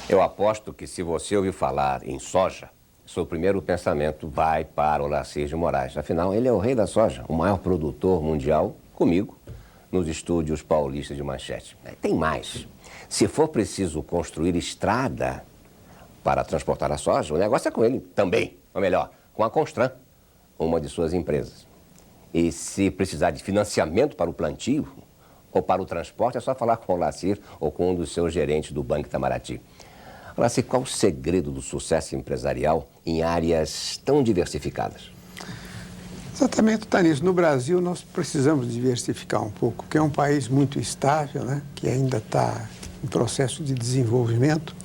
Eu aposto que se você ouvir falar em soja, seu primeiro pensamento vai para Olacir de Moraes. Afinal, ele é o rei da soja, o maior produtor mundial, comigo, nos estúdios paulistas de Manchete. Tem mais. Se for preciso construir estrada para transportar a soja, o negócio é com ele também. Ou melhor, com a Constran, uma de suas empresas. E se precisar de financiamento para o plantio ou para o transporte, é só falar com o Olacir ou com um dos seus gerentes do Banco Itamaraty. Olacir, qual o segredo do sucesso empresarial em áreas tão diversificadas? Exatamente, está nisso. No Brasil, nós precisamos diversificar um pouco, porque é um país muito estável, né, que ainda está em processo de desenvolvimento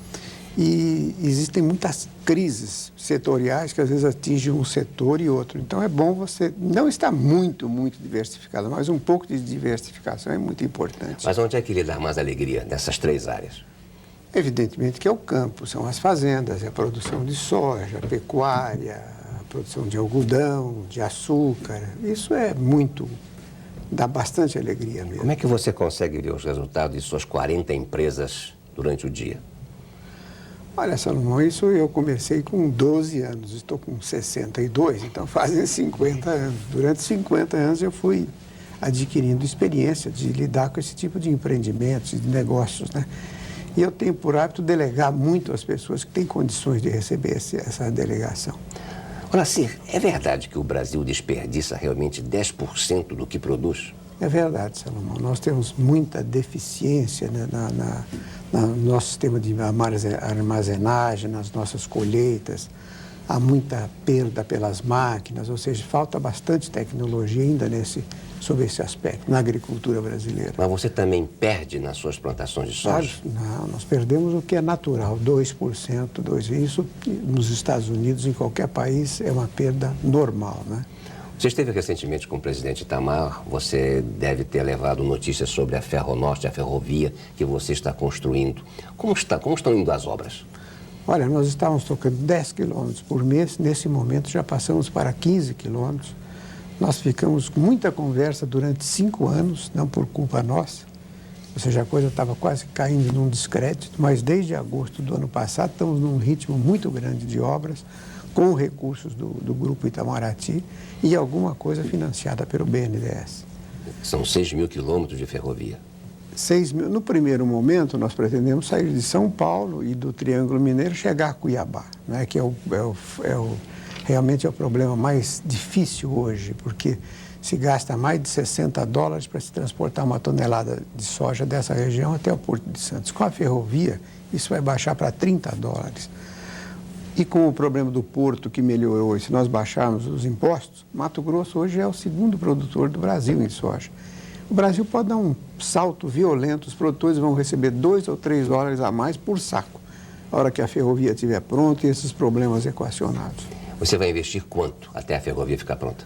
e existem muitas crises setoriais que às vezes atingem um setor e outro. Então, é bom você não estar muito diversificado, mas um pouco de diversificação é muito importante. Mas onde é que lhe dá mais alegria nessas três áreas? Evidentemente que é o campo, são as fazendas, é a produção de soja, a pecuária, a produção de algodão, de açúcar. Isso é muito, dá bastante alegria mesmo. Como é que você consegue ver os resultados de suas 40 empresas durante o dia? Olha, Salomão, isso eu comecei com 12 anos, estou com 62, então fazem 50 anos. Durante 50 anos eu fui adquirindo experiência de lidar com esse tipo de empreendimentos, de negócios, né? E eu tenho por hábito delegar muito às pessoas que têm condições de receber essa delegação. Olacir, é verdade que o Brasil desperdiça realmente 10% do que produz? É verdade, Salomão. Nós temos muita deficiência, né, no nosso sistema de armazenagem, nas nossas colheitas. Há muita perda pelas máquinas, ou seja, falta bastante tecnologia ainda sobre esse aspecto, na agricultura brasileira. Mas você também perde nas suas plantações de soja? Não, nós perdemos o que é natural, 2%. Isso nos Estados Unidos, em qualquer país, é uma perda normal, né? Você esteve recentemente com o presidente Itamar, você deve ter levado notícias sobre a Ferronorte, a ferrovia que você está construindo. Como estão indo as obras? Olha, nós estávamos tocando 10 quilômetros por mês, nesse momento já passamos para 15 quilômetros. Nós ficamos com muita conversa durante 5 anos, não por culpa nossa, ou seja, a coisa estava quase caindo num descrédito, mas desde agosto do ano passado estamos num ritmo muito grande de obras, com recursos do Grupo Itamaraty e alguma coisa financiada pelo BNDES. São 6 mil quilômetros de ferrovia. 6 mil. No primeiro momento, nós pretendemos sair de São Paulo e do Triângulo Mineiro chegar a Cuiabá, né, que realmente é o problema mais difícil hoje, porque se gasta mais de $60 para se transportar uma tonelada de soja dessa região até o Porto de Santos. Com a ferrovia, isso vai baixar para $30. E com o problema do porto que melhorou, se nós baixarmos os impostos, Mato Grosso hoje é o segundo produtor do Brasil em soja. O Brasil pode dar um salto violento, os produtores vão receber $2 ou $3 a mais por saco, na hora que a ferrovia estiver pronta e esses problemas equacionados. Você vai investir quanto até a ferrovia ficar pronta?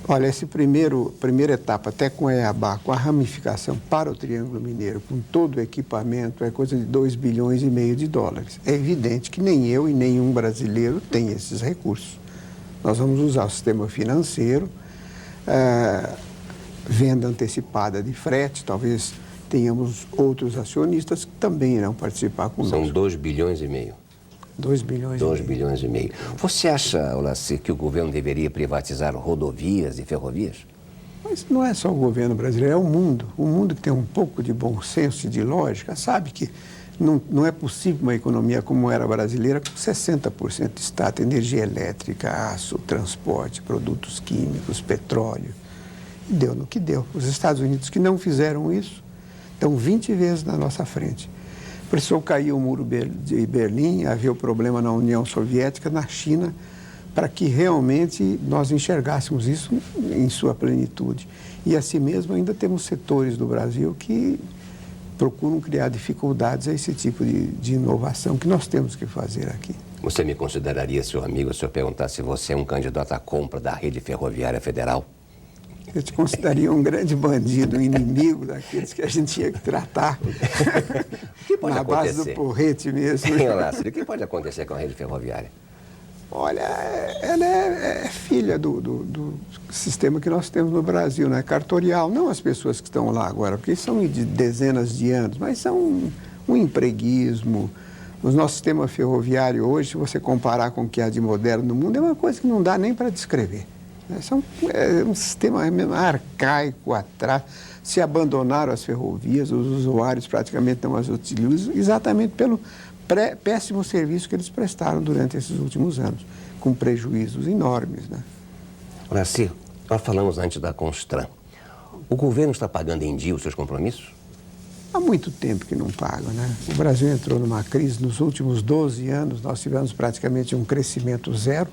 Olha, essa primeira etapa, até com a EABA, com a ramificação para o Triângulo Mineiro, com todo o equipamento, é coisa de $2,5 bilhões de dólares. É evidente que nem eu e nenhum brasileiro tem esses recursos. Nós vamos usar o sistema financeiro, venda antecipada de frete, talvez tenhamos outros acionistas que também irão participar conosco. São $2,5 bilhões. 2 bilhões. 2,5 bilhões. Você acha, Olacir, que o governo deveria privatizar rodovias e ferrovias? Mas não é só o governo brasileiro, é o mundo. O mundo que tem um pouco de bom senso e de lógica sabe que não é possível uma economia como era a brasileira com 60% de Estado, energia elétrica, aço, transporte, produtos químicos, petróleo. E deu no que deu. Os Estados Unidos que não fizeram isso estão 20 vezes na nossa frente. Precisou cair o muro de Berlim, havia o problema na União Soviética, na China, para que realmente nós enxergássemos isso em sua plenitude. E assim mesmo ainda temos setores do Brasil que procuram criar dificuldades a esse tipo de inovação que nós temos que fazer aqui. Você me consideraria seu amigo se eu perguntasse se você é um candidato à compra da rede ferroviária federal? Eu te consideraria um grande bandido, um inimigo daqueles que a gente tinha que tratar. O que pode na acontecer? base do porrete mesmo. O que pode acontecer com a rede ferroviária? Olha, ela é filha do sistema que nós temos no Brasil, né? Cartorial, não as pessoas que estão lá agora, porque são de dezenas de anos, mas são um empreguismo, O nosso sistema ferroviário hoje, se você comparar com o que há de moderno no mundo, é uma coisa que não dá nem para descrever. É um sistema arcaico atrás. Se abandonaram as ferrovias, os usuários praticamente não as utilizam, exatamente pelo péssimo serviço que eles prestaram durante esses últimos anos, com prejuízos enormes, né? Horácio, nós falamos antes da Constran. O governo está pagando em dia os seus compromissos? Há muito tempo que não paga, né? O Brasil entrou numa crise. Nos últimos 12 anos, nós tivemos praticamente um crescimento zero.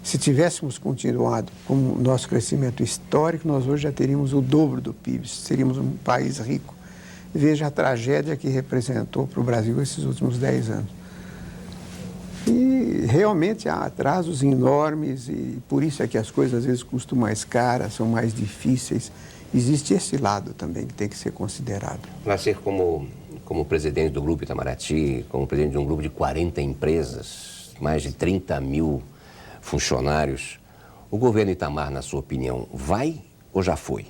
Se tivéssemos continuado com o nosso crescimento histórico, nós hoje já teríamos o dobro do PIB, seríamos um país rico. Veja a tragédia que representou para o Brasil esses últimos 10 anos. E realmente há atrasos enormes e por isso é que as coisas às vezes custam mais caras, são mais difíceis. Existe esse lado também que tem que ser considerado. Nascer como presidente do Grupo Itamaraty, como presidente de um grupo de 40 empresas, mais de 30 mil funcionários, o governo Itamar, na sua opinião, vai ou já foi?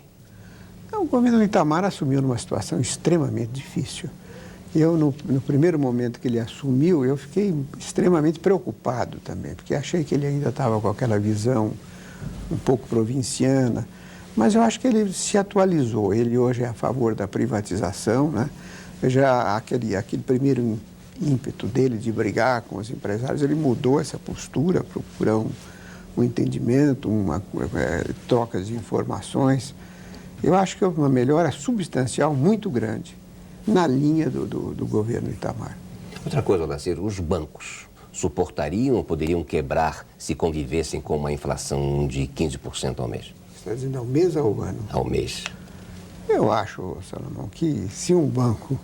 O governo Itamar assumiu numa situação extremamente difícil. Eu, no primeiro momento que ele assumiu, eu fiquei extremamente preocupado também, porque achei que ele ainda estava com aquela visão um pouco provinciana. Mas eu acho que ele se atualizou. Ele hoje é a favor da privatização, né? Já aquele primeiro ímpeto dele de brigar com os empresários, ele mudou essa postura, procurou um entendimento, trocas de informações. Eu acho que houve uma melhora substancial muito grande na linha do governo Itamar. Outra coisa, Horácio, os bancos suportariam ou poderiam quebrar se convivessem com uma inflação de 15% ao mês? Você está dizendo ao mês ou ao ano? Ao mês. Eu acho, Salomão, que se um banco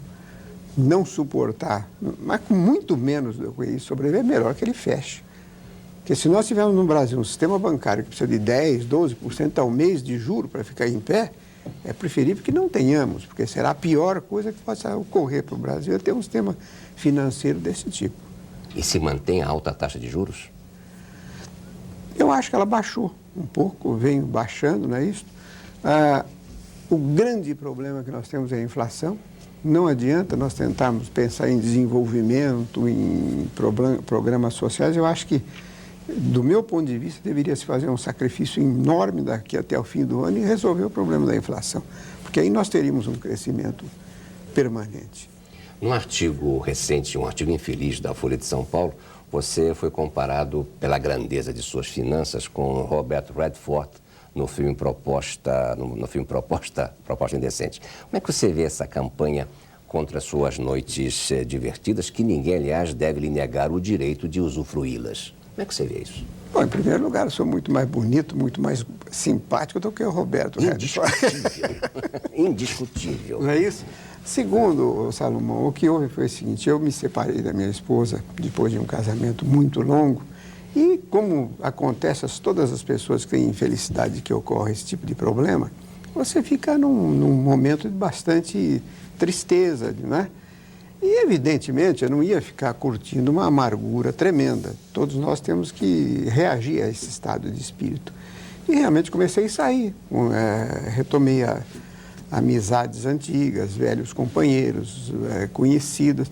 não suportar, mas com muito menos do que isso, sobreviver, é melhor que ele feche. Porque se nós tivermos no Brasil um sistema bancário que precisa de 10%, 12% ao mês de juro para ficar em pé, é preferível que não tenhamos, porque será a pior coisa que possa ocorrer para o Brasil é ter um sistema financeiro desse tipo. E se mantém a alta taxa de juros? Eu acho que ela baixou um pouco, vem baixando, não é isso? O grande problema que nós temos é a inflação. Não adianta nós tentarmos pensar em desenvolvimento, em programas sociais. Eu acho que, do meu ponto de vista, deveria se fazer um sacrifício enorme daqui até o fim do ano e resolver o problema da inflação. Porque aí nós teríamos um crescimento permanente. Num artigo recente, um artigo infeliz da Folha de São Paulo, você foi comparado pela grandeza de suas finanças com Robert Redford no filme Proposta Indecente. Como é que você vê essa campanha contra suas noites divertidas, que ninguém, aliás, deve lhe negar o direito de usufruí-las? Como é que você vê isso? Bom, em primeiro lugar, eu sou muito mais bonito, muito mais simpático do que o Roberto Redford. Indiscutível. Não é isso? Segundo, Salomão, o que houve foi o seguinte: eu me separei da minha esposa depois de um casamento muito longo e, como acontece a todas as pessoas que têm infelicidade que ocorre esse tipo de problema, você fica num momento de bastante tristeza, né? E, evidentemente, eu não ia ficar curtindo uma amargura tremenda. Todos nós temos que reagir a esse estado de espírito. E realmente comecei a sair, retomei amizades antigas, velhos companheiros, conhecidos.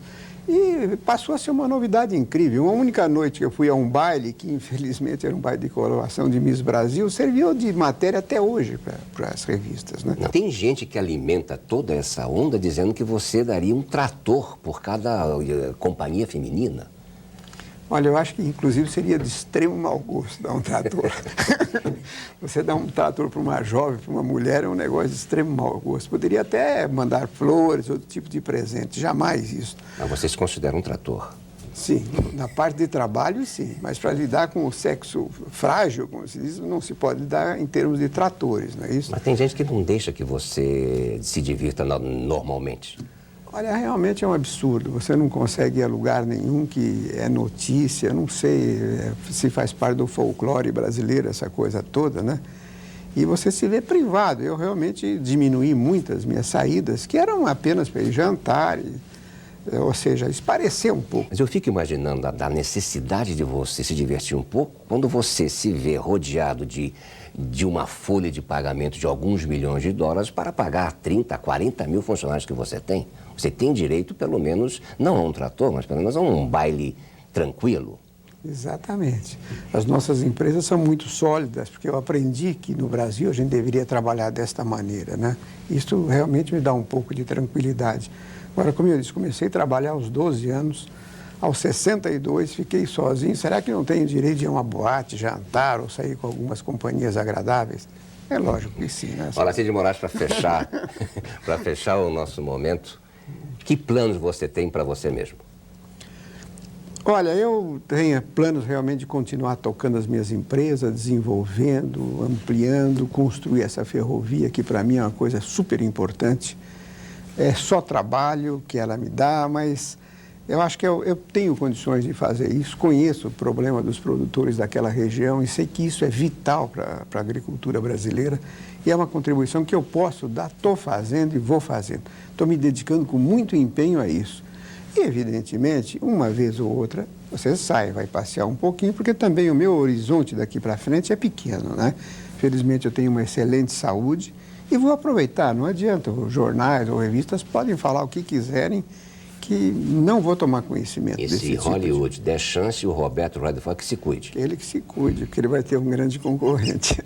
E passou a ser uma novidade incrível. Uma única noite que eu fui a um baile, que infelizmente era um baile de coroação de Miss Brasil, serviu de matéria até hoje para as revistas, né? Não, tem gente que alimenta toda essa onda dizendo que você daria um trator por cada companhia feminina. Olha, eu acho que, inclusive, seria de extremo mau gosto dar um trator. Você dar um trator para uma jovem, para uma mulher, é um negócio de extremo mau gosto. Poderia até mandar flores, outro tipo de presente. Jamais isso. Mas você se considera um trator? Sim, na parte de trabalho, sim. Mas para lidar com o sexo frágil, como se diz, não se pode lidar em termos de tratores, não é isso? Mas tem gente que não deixa que você se divirta normalmente. Olha, realmente é um absurdo. Você não consegue ir a lugar nenhum que é notícia. Não sei se faz parte do folclore brasileiro, essa coisa toda, né? E você se vê privado. Eu realmente diminuí muitas minhas saídas, que eram apenas para ir jantar. ou seja, esparecer um pouco. Mas eu fico imaginando a necessidade de você se divertir um pouco quando você se vê rodeado de uma folha de pagamento de alguns milhões de dólares para pagar 30, 40 mil funcionários que você tem. Você tem direito, pelo menos, não a um trator, mas pelo menos a um baile tranquilo. Exatamente. As nossas empresas são muito sólidas, porque eu aprendi que no Brasil a gente deveria trabalhar desta maneira, né? Isso realmente me dá um pouco de tranquilidade. Agora, como eu disse, comecei a trabalhar aos 12 anos, aos 62 fiquei sozinho. Será que não tenho direito de ir a uma boate, jantar ou sair com algumas companhias agradáveis? É lógico que sim, né? Olá, Cid Moraes, para fechar, para fechar o nosso momento, que planos você tem para você mesmo? Olha, eu tenho planos realmente de continuar tocando as minhas empresas, desenvolvendo, ampliando, construir essa ferrovia, que para mim é uma coisa super importante. É só trabalho que ela me dá, mas eu acho que eu tenho condições de fazer isso. Conheço o problema dos produtores daquela região e sei que isso é vital para a agricultura brasileira. E é uma contribuição que eu posso dar, estou fazendo e vou fazendo. Estou me dedicando com muito empenho a isso. E, evidentemente, uma vez ou outra, você sai, vai passear um pouquinho, porque também o meu horizonte daqui para frente é pequeno, né? Felizmente, eu tenho uma excelente saúde e vou aproveitar. Não adianta, os jornais ou revistas podem falar o que quiserem, que não vou tomar conhecimento desse tipo. E se Hollywood der chance, o Roberto Redford que se cuide. Ele que se cuide, porque ele vai ter um grande concorrente.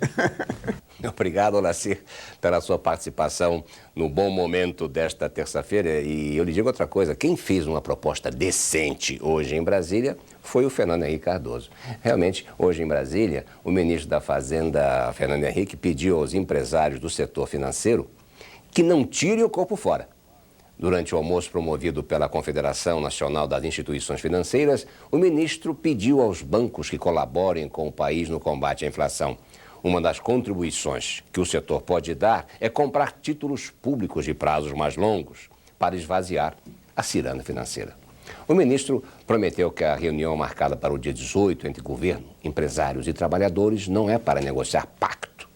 Obrigado, Olacir, pela sua participação no Bom Momento desta terça-feira. E eu lhe digo outra coisa, quem fez uma proposta decente hoje em Brasília foi o Fernando Henrique Cardoso. Realmente, hoje em Brasília, o ministro da Fazenda, Fernando Henrique, pediu aos empresários do setor financeiro que não tirem o corpo fora. Durante o almoço promovido pela Confederação Nacional das Instituições Financeiras, o ministro pediu aos bancos que colaborem com o país no combate à inflação. Uma das contribuições que o setor pode dar é comprar títulos públicos de prazos mais longos para esvaziar a ciranda financeira. O ministro prometeu que a reunião marcada para o dia 18 entre governo, empresários e trabalhadores não é para negociar pacto.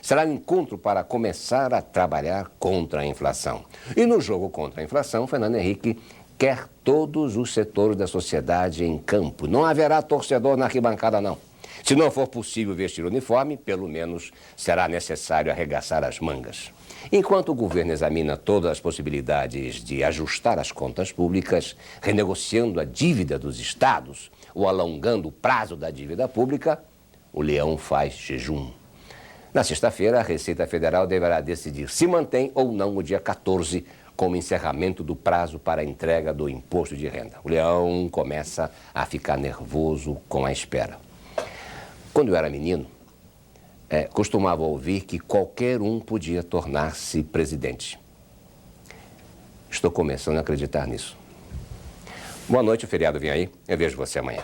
Será um encontro para começar a trabalhar contra a inflação. E no jogo contra a inflação, Fernando Henrique quer todos os setores da sociedade em campo. Não haverá torcedor na arquibancada, não. Se não for possível vestir uniforme, pelo menos será necessário arregaçar as mangas. Enquanto o governo examina todas as possibilidades de ajustar as contas públicas, renegociando a dívida dos estados ou alongando o prazo da dívida pública, o leão faz jejum. Na sexta-feira, a Receita Federal deverá decidir se mantém ou não o dia 14 como encerramento do prazo para a entrega do imposto de renda. O leão começa a ficar nervoso com a espera. Quando eu era menino, costumava ouvir que qualquer um podia tornar-se presidente. Estou começando a acreditar nisso. Boa noite, o feriado vem aí. Eu vejo você amanhã.